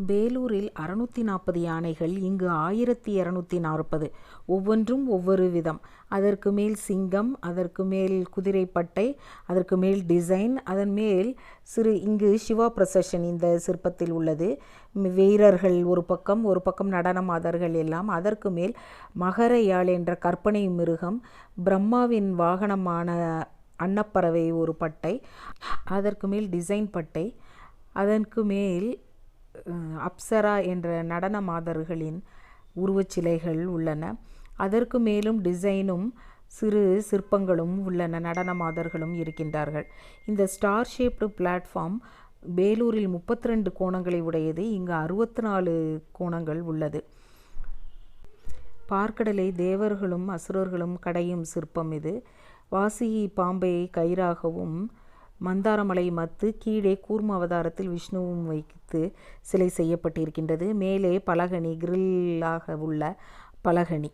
வேலூரில் 640 யானைகள், இங்கு 1240. ஒவ்வொன்றும் ஒவ்வொரு விதம். அதற்கு மேல் சிங்கம், அதற்கு மேல் குதிரைப்பட்டை, அதற்கு மேல் டிசைன், அதன் மேல் இங்கு சிவா ப்ரொசஷன் இந்த சிற்பத்தில் உள்ளது. வீரர்கள் ஒரு பக்கம் நடன மாதர்கள் எல்லாம். அதற்கு மேல் மகர யாழ் என்ற கற்பனை மிருகம், பிரம்மாவின் வாகனமான அன்னப்பறவை ஒரு பட்டை, அதற்கு மேல் டிசைன் பட்டை, அதற்கு மேல் அப்சரா என்ற நடன மாதர்களின் உருவச்சிலைகள் உள்ளன. அதற்கு மேலும் டிசைனும் சிறு சிற்பங்களும் உள்ளன. நடன மாதர்களும் இருக்கின்றார்கள். இந்த ஸ்டார் ஷேப்டு பிளாட்ஃபார்ம் வேலூரில் 32 கோணங்களை உடையது. இங்கு 64 கோணங்கள் உள்ளது. பார்க்கடலை தேவர்களும் அசுரர்களும் கடையும் சிற்பம் இது. வாசுகி பாம்பை கயிறாகவும், மந்தாரமலை மத்து, கீழே கூர்ம அவதாரத்தில் விஷ்ணுவும் வைத்து சிலை செய்யப்பட்டிருக்கின்றது. மேலே பலகனி, கிரில்லாக உள்ள பலகனி.